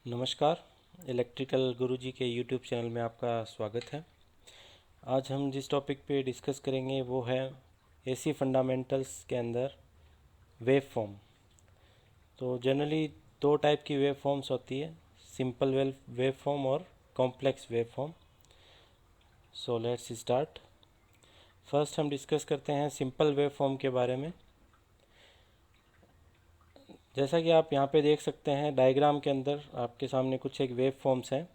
नमस्कार। इलेक्ट्रिकल गुरुजी के YouTube channel में आपका स्वागत है। आज हम जिस टॉपिक पे डिस्कस करेंगे वो है एसी फंडामेंटल्स के अंदर वेव फॉर्म। तो जनरली दो टाइप की वेव फॉर्म्स होती है, सिंपल वेव फॉर्म और complex wave form. So let's start. First हम डिस्कस करते हैं सिंपल वेव फॉर्म के बारे में। जैसा कि आप यहाँ पे देख सकते हैं डायग्राम के अंदर आपके सामने कुछ एक वेव फॉर्म्स हैं,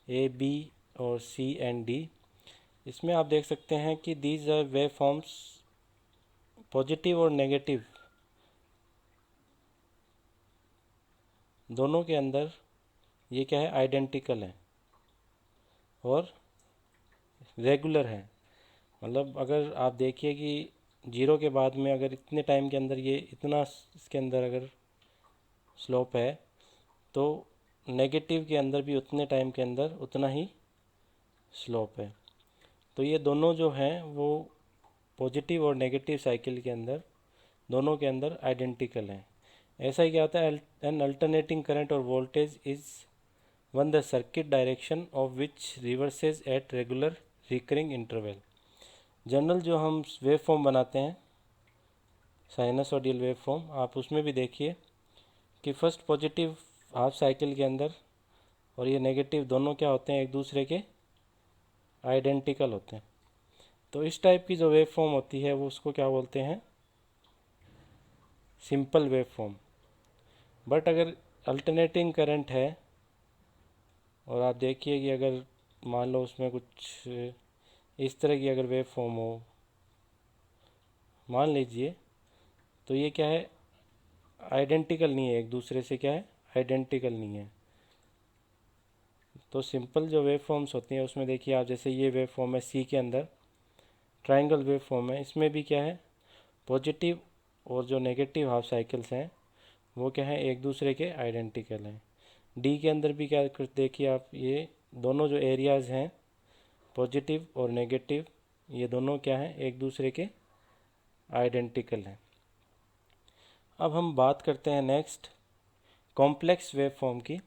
ए बी और सी एंड डी। इसमें आप देख सकते हैं कि these are wave forms, positive और नेगेटिव दोनों के अंदर ये क्या है, आइडेंटिकल है और रेगुलर है। मतलब अगर आप देखिए कि जीरो के बाद में अगर इतने टाइम के अंदर ये इतना इसके अंदर अगर स्लोप है, तो नेगेटिव के अंदर भी उतने टाइम के अंदर उतना ही स्लोप है। तो ये दोनों जो हैं वो पॉजिटिव और नेगेटिव साइकिल के अंदर दोनों के अंदर आइडेंटिकल हैं। ऐसा ही क्या होता है, एन अल्टरनेटिंग करंट और voltage is one the circuit direction of which reverses at regular recurring interval. General जो हम वेव फॉर्म बनाते हैं, साइनसोडियल वेव फॉर्म, आप उसमें भी देखिए कि फर्स्ट पॉजिटिव हाफ साइकिल के अंदर और ये नेगेटिव दोनों क्या होते हैं, एक दूसरे के आइडेंटिकल होते हैं। तो इस टाइप की जो वेव फॉर्म होती है वो उसको क्या बोलते हैं, सिंपल वेव फॉर्म। बट अगर अल्टरनेटिंग करंट है और आप देखिए कि अगर मान लो उसमें कुछ इस तरह की अगर वेव फॉर्म हो, मान लीजिए, तो ये क्या है, आइडेंटिकल नहीं है, एक दूसरे से क्या है, आइडेंटिकल नहीं है। तो सिंपल जो वेव फॉर्म्स होती हैं उसमें देखिए आप, जैसे ये वेव फॉर्म है सी के अंदर, ट्राइंगल वेव फॉर्म है, इसमें भी क्या है, पॉजिटिव और जो नेगेटिव हाफ साइकिल्स हैं वो क्या है, एक दूसरे के आइडेंटिकल हैं। डी के अंदर भी क्या देखिए आप, ये दोनों जो एरियाज़ हैं पॉजिटिव और नेगेटिव, ये दोनों क्या हैं, एक दूसरे के आइडेंटिकल हैं। अब हम बात करते हैं नेक्स्ट कॉम्प्लेक्स वेव फॉर्म की।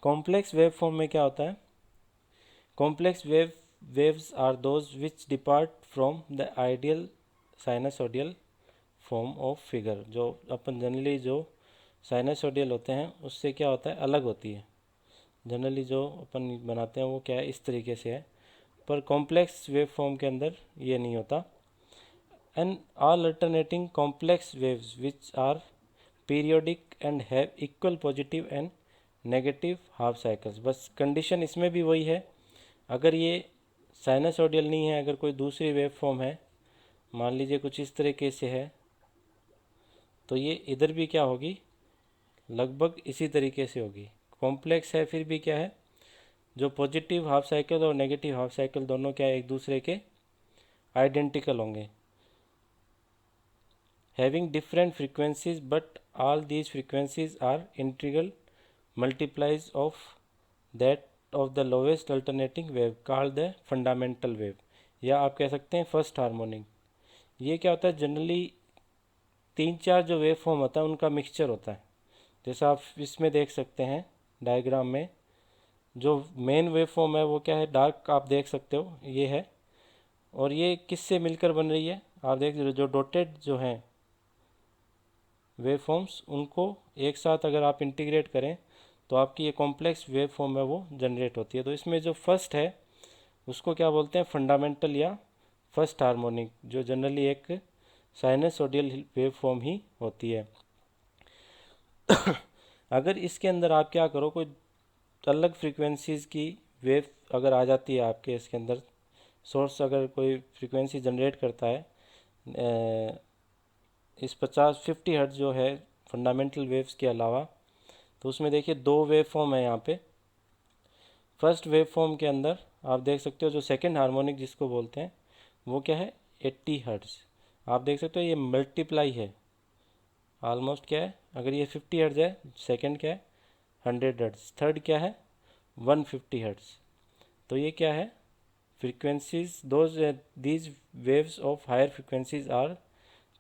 कॉम्प्लेक्स वेव फॉर्म में क्या होता है, complex waves are those which depart from the ideal sinusoidal form of figure. जो अपन जनरली जो साइनसोडियल होते हैं उससे क्या होता है, अलग होती है। जनरली जो अपन बनाते हैं वो क्या है, इस तरीके से है, पर कॉम्प्लेक्स वेव फॉर्म के अंदर ये नहीं होता। And all alternating complex waves which are periodic and have equal positive and negative half cycles. बस कंडीशन इसमें भी वही है, अगर ये साइनसोडियल नहीं है, अगर कोई दूसरी वेव फॉर्म है, मान लीजिए कुछ इस तरीके से है, तो ये इधर भी क्या होगी, लगभग इसी तरीके से होगी। कॉम्प्लेक्स है फिर भी क्या है, जो पॉजिटिव हाफ साइकिल और नेगेटिव हाफ साइकिल दोनों क्या एक दूसरे के आइडेंटिकल होंगे, having different frequencies but all these frequencies are integral multiples of that of the lowest alternating wave called the fundamental wave, या आप कह सकते हैं फर्स्ट हार्मोनिक। ये क्या होता है, जनरली तीन चार जो वेव फॉर्म होता है उनका मिक्सचर होता है। जैसा आप इसमें देख सकते हैं डायग्राम में, जो मेन वेव फॉर्म है वो क्या है, डार्क आप देख सकते हो ये है, और ये किससे मिलकर बन रही है, आप देख रहे हो जो डॉटेड जो हैं वेव फॉर्म्स, उनको एक साथ अगर आप इंटीग्रेट करें तो आपकी ये कॉम्प्लेक्स वेव फॉर्म है वो जनरेट होती है। तो इसमें जो फर्स्ट है उसको क्या बोलते हैं, फंडामेंटल या फर्स्ट हार्मोनिक, जो जनरली एक साइनसोडियल वेव फॉर्म ही होती है। अगर इसके अंदर आप क्या करो, कोई अलग फ्रीक्वेंसीज़ की वेव अगर आ जाती है आपके इसके अंदर, सोर्स अगर कोई फ्रीक्वेंसी जनरेट करता है इस 50-50 हर्ट्ज जो है फंडामेंटल वेव्स के अलावा, तो उसमें देखिए दो वेव फॉर्म है यहाँ पे। फर्स्ट वेव फॉर्म के अंदर आप देख सकते हो जो सेकंड हार्मोनिक जिसको बोलते हैं वो क्या है, 80 हर्ट्ज। आप देख सकते हो ये मल्टीप्लाई है ऑलमोस्ट, क्या है, अगर ये 50 हर्ट्ज है, सेकंड क्या है 100 हर्ट्ज, थर्ड क्या है 150 हर्ट्ज। तो ये क्या है, frequencies those these waves of higher frequencies are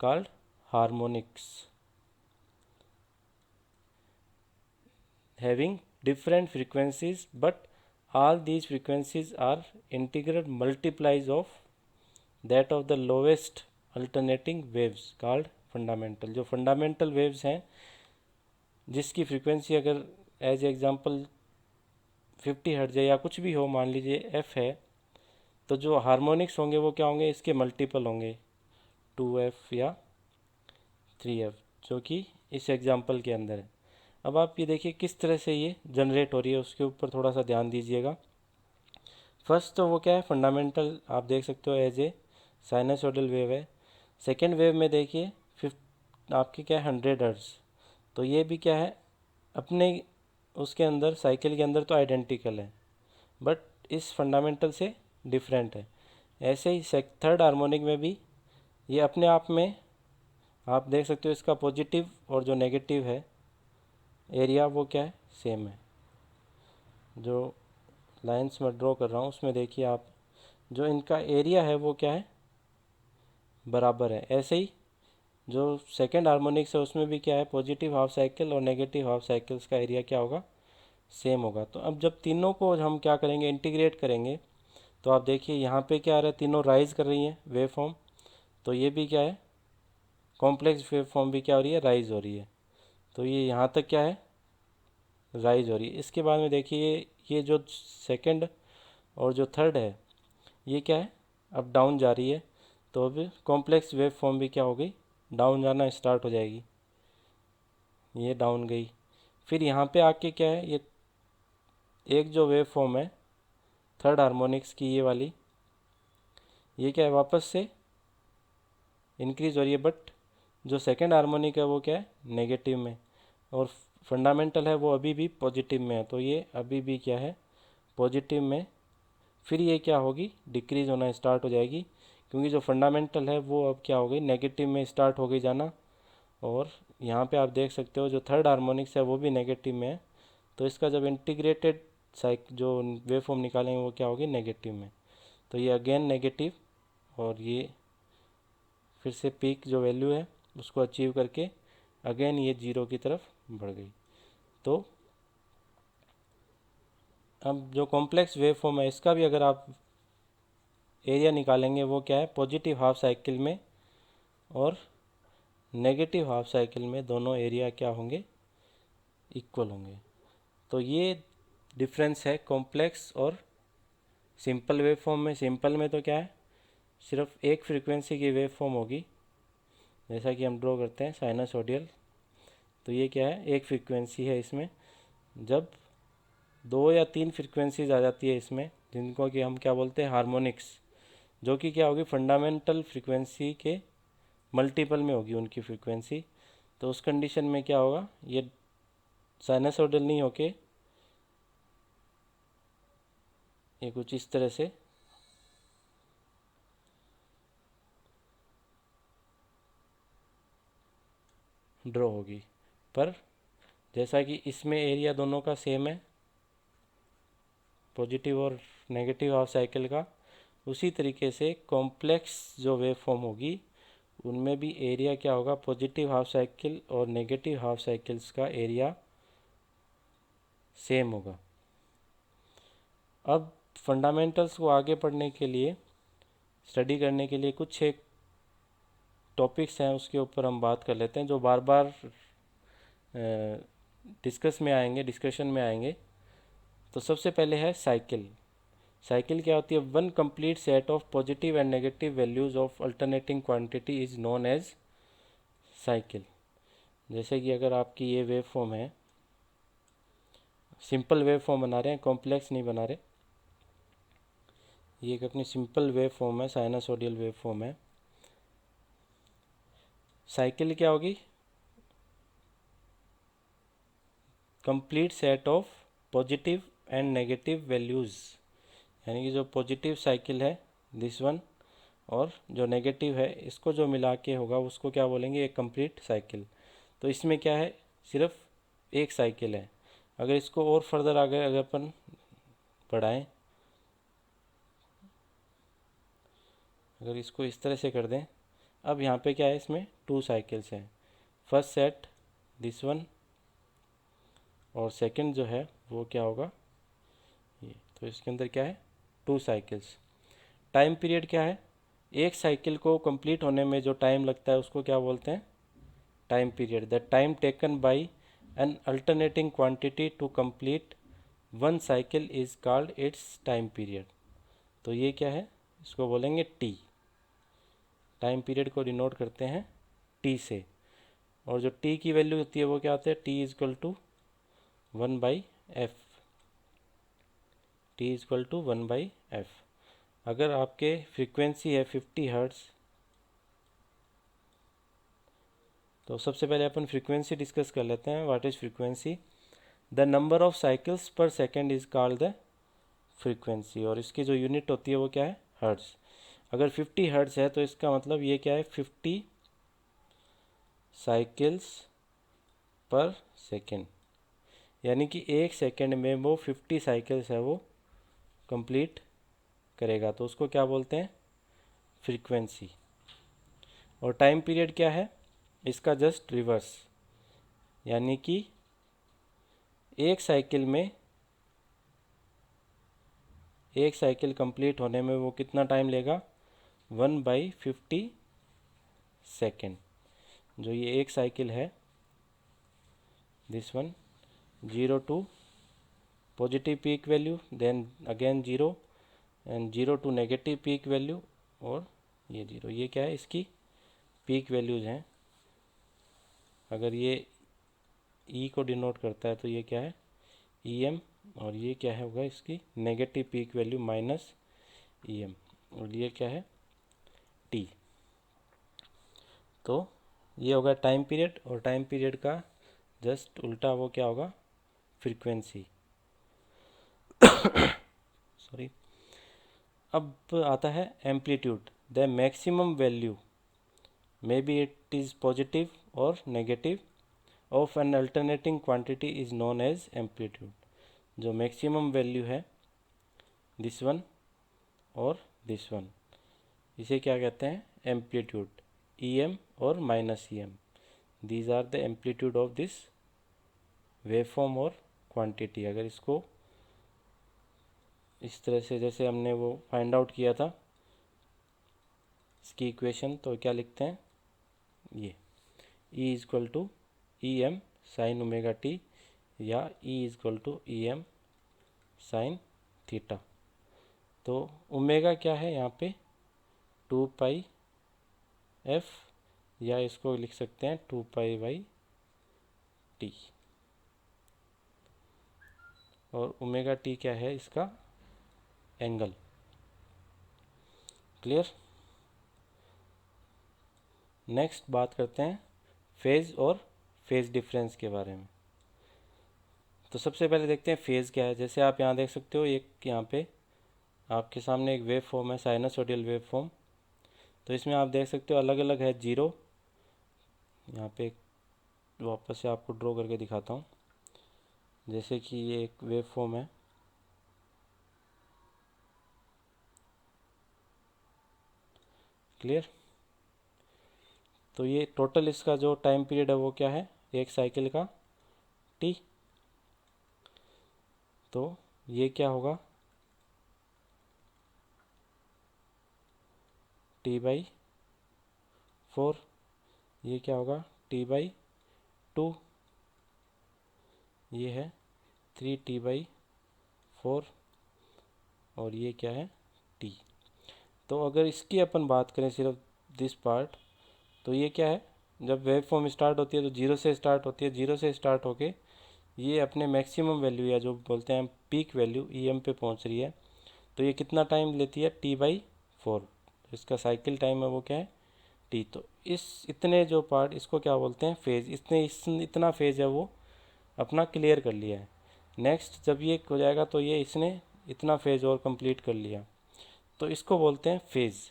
called harmonics, having different frequencies, but all these frequencies are integral multiplies of that of the lowest alternating waves called fundamental। जो fundamental waves हैं जिसकी frequency अगर as example 50 hertz है या कुछ भी हो, मान लीजिए एफ है, तो जो हार्मोनिक्स होंगे वो क्या होंगे, इसके मल्टीपल होंगे, 2f या 3f, जो कि इस एग्जांपल के अंदर है। अब आप ये देखिए किस तरह से ये जनरेट हो रही है, उसके ऊपर थोड़ा सा ध्यान दीजिएगा। फर्स्ट तो वो क्या है, फंडामेंटल आप देख सकते हो एज ए साइनसोइडल वेव है। सेकेंड वेव में देखिए आपकी क्या है 100 हर्ट्ज, तो ये भी क्या है अपने उसके अंदर साइकिल के अंदर तो आइडेंटिकल है, बट इस फंडामेंटल से डिफरेंट है। ऐसे ही थर्ड हार्मोनिक में भी ये अपने आप में आप देख सकते हो इसका पॉजिटिव और जो नेगेटिव है एरिया वो क्या है, सेम है। जो लाइंस में ड्रॉ कर रहा हूँ उसमें देखिए आप, जो इनका एरिया है वो क्या है, बराबर है। ऐसे ही जो सेकेंड हार्मोनिक्स है उसमें भी क्या है, पॉजिटिव हाफ साइकिल और नेगेटिव हाफ साइकिल्स का एरिया क्या होगा, सेम होगा। तो अब जब तीनों को हम क्या करेंगे, इंटीग्रेट करेंगे, तो आप देखिए यहाँ पे क्या आ रहा है, तीनों राइज कर रही हैं वेव फॉर्म, तो ये भी क्या है, कॉम्प्लेक्स वेव फॉर्म भी क्या हो रही है, राइज हो रही है। तो ये यहाँ तक क्या है, राइज हो रही है। इसके बाद में देखिए ये जो सेकंड और जो थर्ड है ये क्या है, अब डाउन जा रही है, तो अब कॉम्प्लेक्स वेव फॉर्म भी क्या हो गई, डाउन जाना स्टार्ट हो जाएगी। ये डाउन गई, फिर यहाँ पे आके क्या है, ये एक जो वेव फॉर्म है थर्ड हार्मोनिक्स की ये वाली, ये क्या है वापस से इंक्रीज हो रही है, बट जो सेकंड हार्मोनिक है वो क्या है, नेगेटिव में, और फंडामेंटल है वो अभी भी पॉजिटिव में है, तो ये अभी भी क्या है, पॉजिटिव में। फिर ये क्या होगी, डिक्रीज होना स्टार्ट हो जाएगी, क्योंकि जो फंडामेंटल है वो अब क्या हो गई, नेगेटिव में स्टार्ट हो गई जाना। और यहाँ पे आप देख सकते हो जो थर्ड हार्मोनिक्स है वो भी नेगेटिव में है, तो इसका जब इंटीग्रेटेड जो वेव फॉर्म निकालेंगे वो क्या होगी, नेगेटिव में। तो ये अगेन नेगेटिव, और ये फिर से पीक जो वैल्यू है उसको अचीव करके अगेन ये जीरो की तरफ बढ़ गई। तो अब जो कॉम्प्लेक्स वेव फॉर्म है इसका भी अगर आप एरिया निकालेंगे वो क्या है, पॉजिटिव हाफ साइकिल में और नेगेटिव हाफ साइकिल में दोनों एरिया क्या होंगे, इक्वल होंगे। तो ये डिफरेंस है कॉम्प्लेक्स और सिंपल वेव फॉर्म में। सिंपल में तो क्या है, सिर्फ एक फ्रीक्वेंसी की वेव फॉर्म होगी, जैसा कि हम ड्रॉ करते हैं साइनसोइडल, तो ये क्या है, एक फ्रीक्वेंसी है इसमें। जब दो या तीन फ्रीक्वेंसीज आ जाती है इसमें, जिनको कि हम क्या बोलते हैं, हार्मोनिक्स, जो कि क्या होगी, फंडामेंटल फ्रीक्वेंसी के मल्टीपल में होगी उनकी फ्रीक्वेंसी, तो उस कंडीशन में क्या होगा, ये साइनसोइडल नहीं होके ये कुछ इस तरह से ड्रॉ होगी। पर जैसा कि इसमें एरिया दोनों का सेम है, पॉजिटिव और नेगेटिव हाफ साइकिल का, उसी तरीके से कॉम्प्लेक्स जो वेव फॉर्म होगी उनमें भी एरिया क्या होगा, पॉजिटिव हाफ साइकिल और नेगेटिव हाफ साइकिल्स का एरिया सेम होगा। अब फंडामेंटल्स को आगे पढ़ने के लिए, स्टडी करने के लिए कुछ एक टॉपिक्स हैं उसके ऊपर हम बात कर लेते हैं, जो बार बार डिस्कशन में आएंगे। तो सबसे पहले है साइकिल। साइकिल क्या होती है, one complete set of positive and negative values of alternating quantity is known as cycle. जैसे कि अगर आपकी ये वेव फॉर्म है, सिंपल वेव फॉर्म बना रहे हैं, कॉम्प्लेक्स नहीं बना रहे, ये एक अपनी सिंपल वेव फॉर्म है, साइनसोइडल वेव फॉर्म है। साइकिल क्या होगी, complete set of positive and negative values, यानी कि जो पॉजिटिव साइकिल है दिस वन, और जो नेगेटिव है इसको जो मिला के होगा उसको क्या बोलेंगे, एक कंप्लीट साइकिल। तो इसमें क्या है, सिर्फ एक साइकिल है। अगर इसको और फर्दर आगे अगर अपन बढ़ाएं, अगर इसको इस तरह से कर दें, अब यहाँ पे क्या है, इसमें टू साइकिल्स हैं। फर्स्ट सेट दिस वन, और सेकंड जो है वो क्या होगा ये। तो इसके अंदर क्या है 2 साइकिल्स। टाइम पीरियड क्या है, एक साइकिल को कंप्लीट होने में जो टाइम लगता है उसको क्या बोलते हैं time period. The time taken by an alternating quantity to complete one cycle is called its time period. तो ये क्या है, इसको बोलेंगे टी। टाइम पीरियड को डिनोट करते हैं टी से। और जो टी की वैल्यू होती है वो क्या होता है, T is equal to 1/f। T is equal to 1/f। अगर आपके फ्रीक्वेंसी है 50 हर्ट्ज, तो सबसे पहले अपन फ्रीक्वेंसी डिस्कस कर लेते हैं। What is frequency, the number of cycles per second is called the frequency. और इसकी जो यूनिट होती है वो क्या है, हर्ट्ज। अगर 50 हर्ट्ज है तो इसका मतलब ये क्या है 50 साइकिल्स पर सेकेंड, यानी कि एक सेकेंड में वो 50 साइकिल्स है वो कंप्लीट करेगा, तो उसको क्या बोलते हैं फ्रीक्वेंसी। और टाइम पीरियड क्या है, इसका जस्ट रिवर्स, यानी कि एक साइकिल कंप्लीट होने में वो कितना टाइम लेगा 1/50 सेकेंड। जो ये एक साइकिल है, this one, 0 to positive peak value, then again 0 and 0 to negative peak value, और ये 0, ये क्या है इसकी पीक वैल्यूज हैं। अगर ये ई को डिनोट करता है तो ये क्या है ई एम, और ये क्या है होगा इसकी negative peak value minus E M, और ये क्या है टी। तो ये होगा टाइम पीरियड, और टाइम पीरियड का जस्ट उल्टा वो क्या होगा फ्रीक्वेंसी। सॉरी। अब आता है amplitude, the maximum value maybe it is positive और negative of an alternating quantity is known as amplitude. जो मैक्सिमम वैल्यू है दिस वन और दिस वन, इसे क्या कहते हैं एम्पलीट्यूड। ई एम और minus E M, these are the amplitude of this waveform और क्वांटिटी। अगर इसको इस तरह से जैसे हमने वो फाइंड आउट किया था इसकी इक्वेशन, तो क्या लिखते हैं ये E is equal to E M sine omega T, या E is equal to E M sine theta. तो ओमेगा क्या है यहाँ पे 2πf, या इसको लिख सकते हैं 2π/t। और ओमेगा टी क्या है इसका एंगल। क्लियर। नेक्स्ट बात करते हैं फेज और फेज डिफरेंस के बारे में। तो सबसे पहले देखते हैं फेज क्या है। जैसे आप यहाँ देख सकते हो, एक यहाँ पे आपके सामने एक वेव फॉर्म है, साइनसोडियल वेव फॉर्म। तो इसमें आप देख सकते हो अलग अलग है जीरो। यहाँ पे वापस से आपको ड्रॉ करके दिखाता हूँ। जैसे कि ये एक वेव फॉर्म है, क्लियर। तो ये टोटल इसका जो टाइम पीरियड है वो क्या है एक साइकिल का टी। तो ये क्या होगा T/4, ये क्या होगा T/2, ये है 3T/4, और ये क्या है T। तो अगर इसकी अपन बात करें सिर्फ दिस पार्ट, तो ये क्या है जब वेव फॉर्म स्टार्ट होती है तो जीरो से स्टार्ट होती है, जीरो से स्टार्ट होके ये अपने मैक्सिमम वैल्यू या जो बोलते हैं पीक वैल्यू ई एम पे पहुंच रही है। तो ये कितना टाइम लेती है T/4। इसका साइकिल टाइम है वो क्या है टी। तो इस इतने जो पार्ट इसको क्या बोलते हैं फेज। इतना फेज है वो अपना क्लियर कर लिया है। नेक्स्ट जब ये हो जाएगा तो ये इसने इतना फेज और कंप्लीट कर लिया, तो इसको बोलते हैं फेज।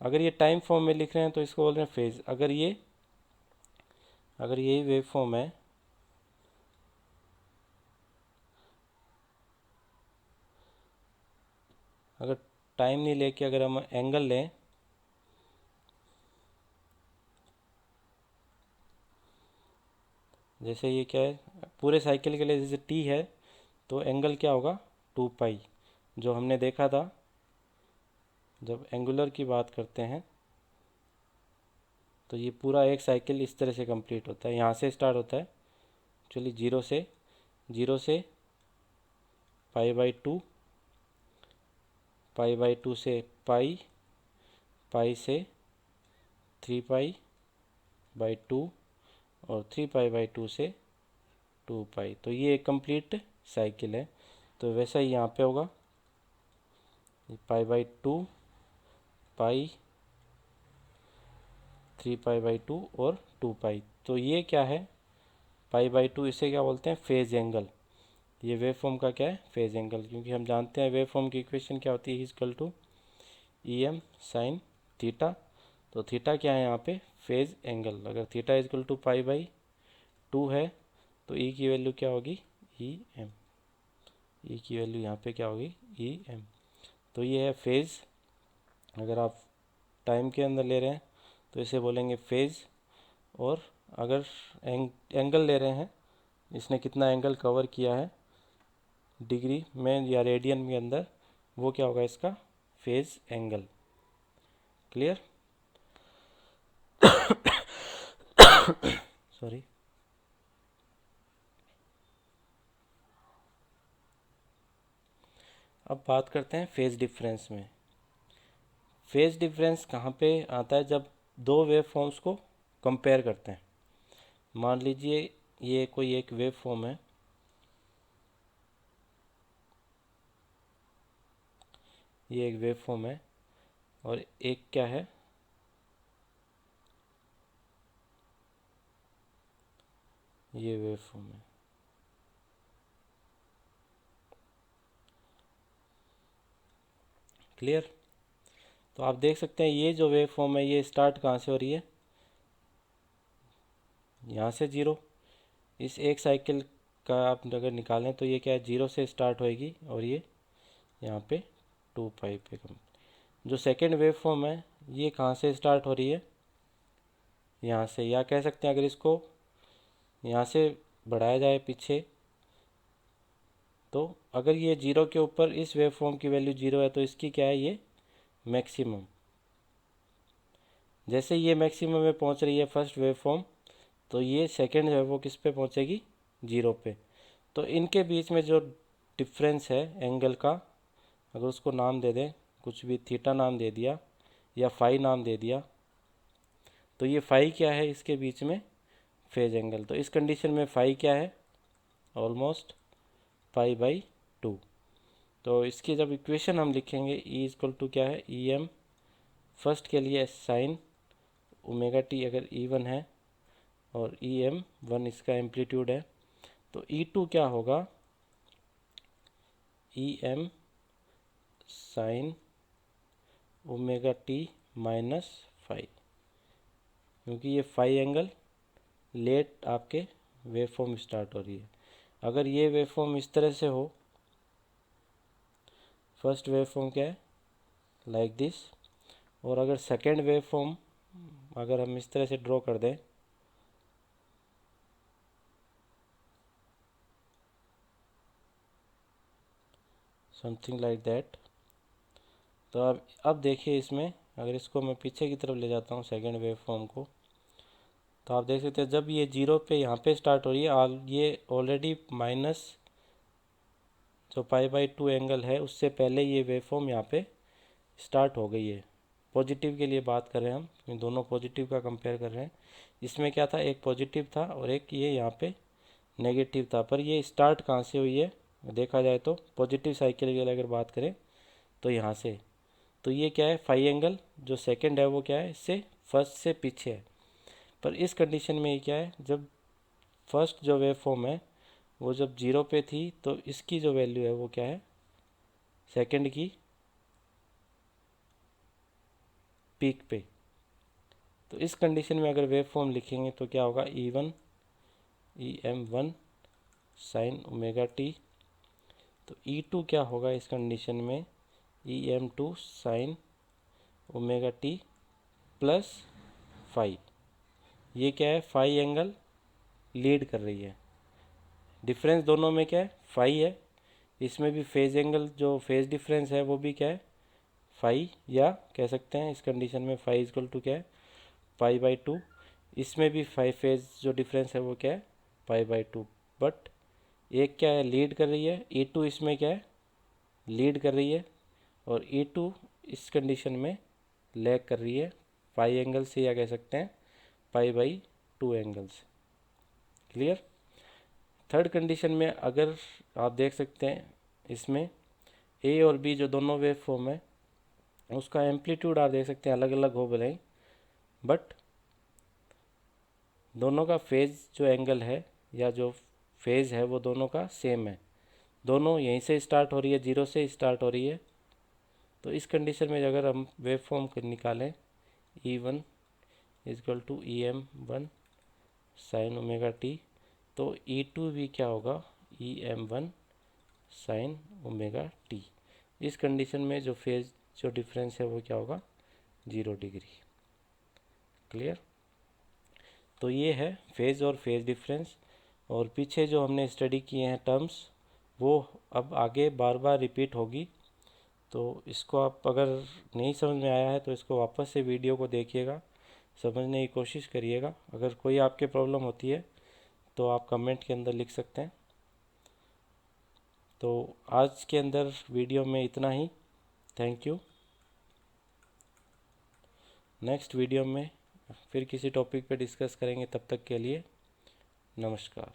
अगर ये टाइम फॉर्म में लिख रहे हैं तो इसको बोलते हैं फेज। अगर यही वेव फॉर्म है, अगर टाइम नहीं लेके अगर हम एंगल लें, जैसे ये क्या है पूरे साइकिल के लिए जैसे टी है, तो एंगल क्या होगा 2 पाई, जो हमने देखा था जब एंगुलर की बात करते हैं तो ये पूरा एक साइकिल इस तरह से कंप्लीट होता है। यहाँ से स्टार्ट होता है, चलिए जीरो से पाई/2, पाई/2 से पाई, पाई से 3 पाई/2 और 3 पाई/2 से 2 पाई। तो ये एक कंप्लीट साइकिल है। तो वैसा ही यहाँ पे होगा, पाई/2, पाई, 3 पाई/2 और 2 पाई। तो ये क्या है पाई/2, इसे क्या बोलते हैं फेज एंगल। ये वेव फॉर्म का क्या है फेज एंगल, क्योंकि हम जानते हैं वेव फॉर्म की इक्वेशन क्या होती है, equal to EM sine theta. तो थीटा क्या है यहाँ पे फेज एंगल। अगर थीटा इक्वल टू पाई/2 है तो ई की वैल्यू क्या होगी EM। ई की वैल्यू यहाँ पे क्या होगी EM। तो ये है फेज। अगर आप टाइम के अंदर ले रहे हैं तो इसे बोलेंगे फेज। और अगर एंगल ले रहे हैं, इसने कितना एंगल कवर किया है डिग्री में या रेडियन के अंदर, वो क्या होगा इसका फेज एंगल। क्लियर? सॉरी। अब बात करते हैं फेज डिफरेंस में। फेज डिफरेंस कहाँ पे आता है, जब दो वेव फॉर्म्स को कंपेयर करते हैं। मान लीजिए ये कोई एक वेव फॉर्म है, ये एक वेव फॉर्म है और एक क्या है ये वेव फॉर्म है। क्लियर? तो आप देख सकते हैं ये जो वेव फॉर्म है ये स्टार्ट कहाँ से हो रही है, यहाँ से जीरो। इस एक साइकिल का आप अगर निकालें तो ये क्या है जीरो से स्टार्ट होएगी और ये यहाँ पे 2 पाई पे कम। जो सेकेंड वेव फॉर्म है ये कहाँ से स्टार्ट हो रही है, यहाँ से। या कह सकते हैं अगर इसको यहाँ से बढ़ाया जाए पीछे, तो अगर ये जीरो के ऊपर इस वेव फॉर्म की वैल्यू जीरो है तो इसकी क्या है ये मैक्सिमम। जैसे ये मैक्सिमम में पहुँच रही है फर्स्ट वेव फॉर्म, तो ये सेकेंड है वो किस पे पहुँचेगी जीरो पे। तो इनके बीच में जो डिफरेंस है एंगल का, अगर उसको नाम दे दें कुछ भी, थीटा नाम दे दिया या फाई नाम दे दिया, तो ये फाई क्या है इसके बीच में फेज एंगल। तो इस कंडीशन में फाई क्या है ऑलमोस्ट पाई/2। तो इसकी जब इक्वेशन हम लिखेंगे ई इक्वल टू क्या है EM फर्स्ट के लिए साइन ω/t अगर E1 है और EM1 इसका एम्पलीट्यूड है, तो E2 क्या होगा EM sign ω/t minus phi, क्योंकि ये फाई एंगल लेट आपके वेव फॉर्म स्टार्ट हो रही है। अगर ये वेव फॉर्म इस तरह से हो, फर्स्ट वेव फॉर्म क्या है लाइक दिस, और अगर सेकेंड वेव फॉर्म अगर हम इस तरह से ड्रॉ कर दें, समथिंग लाइक दैट। तो अब देखिए इसमें अगर इसको मैं पीछे की तरफ ले जाता हूँ सेकेंड वेव फॉर्म को, तो आप देख सकते हैं जब ये जीरो पे यहाँ पे स्टार्ट हो रही है, ये ऑलरेडी माइनस जो पाई/2 एंगल है उससे पहले ये वेव फॉर्म यहाँ पे स्टार्ट हो गई है। पॉजिटिव के लिए बात कर रहे हैं हम, इन दोनों पॉजिटिव का कंपेयर कर रहे हैं। इसमें क्या था एक पॉजिटिव था और एक ये यहाँ पे नेगेटिव था, पर ये स्टार्ट कहाँ से हुई है देखा जाए तो पॉजिटिव साइकिल की अगर बात करें तो यहाँ से। तो ये क्या है फाई एंगल जो सेकंड है वो क्या है इससे फर्स्ट से पीछे है। पर इस कंडीशन में ये क्या है, जब फर्स्ट जो वेव फॉर्म है वो जब जीरो पे थी तो इसकी जो वैल्यू है वो क्या है सेकंड की पीक पे। तो इस कंडीशन में अगर वेव फॉर्म लिखेंगे तो क्या होगा EM1 साइन ω/t। तो E2 क्या होगा इस कंडीशन में EM2 sign ω/t plus phi. ये क्या है फाई एंगल लीड कर रही है। डिफरेंस दोनों में क्या है फाई है, इसमें भी फेज एंगल जो फेज डिफरेंस है वो भी क्या है फाई, या कह सकते हैं इस कंडीशन में फाई इजक्वल टू क्या है पाई/2। इसमें भी फाई फेज जो डिफरेंस है वो क्या है पाई/2। बट एक क्या है लीड कर रही है, E2 इसमें क्या है लीड कर रही है, और E2 इस कंडीशन में लैग कर रही है पाई एंगल से, या कह सकते हैं पाई/2 एंगल से। क्लियर। थर्ड कंडीशन में अगर आप देख सकते हैं इसमें ए और बी जो दोनों वेव फॉर्म है उसका एम्पलीट्यूड आप देख सकते हैं अलग अलग हो भले ही, बट दोनों का फेज जो एंगल है या जो फेज है वो दोनों का सेम है। दोनों यहीं से स्टार्ट हो रही है, जीरो से स्टार्ट हो रही है। तो इस कंडीशन में अगर हम वेव फॉर्म निकालें E1 is equal to EM1 sine omega T, तो E2 भी क्या होगा EM1 साइन ओमेगा टी। इस कंडीशन में जो फेज जो डिफरेंस है वो क्या होगा 0 डिग्री। क्लियर। तो ये है फेज और फेज डिफरेंस, और पीछे जो हमने स्टडी किए हैं टर्म्स वो अब आगे बार बार रिपीट होगी। तो इसको आप अगर नहीं समझ में आया है तो इसको वापस से वीडियो को देखिएगा, समझने की कोशिश करिएगा। अगर कोई आपके प्रॉब्लम होती है तो आप कमेंट के अंदर लिख सकते हैं। तो आज के अंदर वीडियो में इतना ही। Thank you. नेक्स्ट वीडियो में फिर किसी टॉपिक पे डिस्कस करेंगे, तब तक के लिए नमस्कार।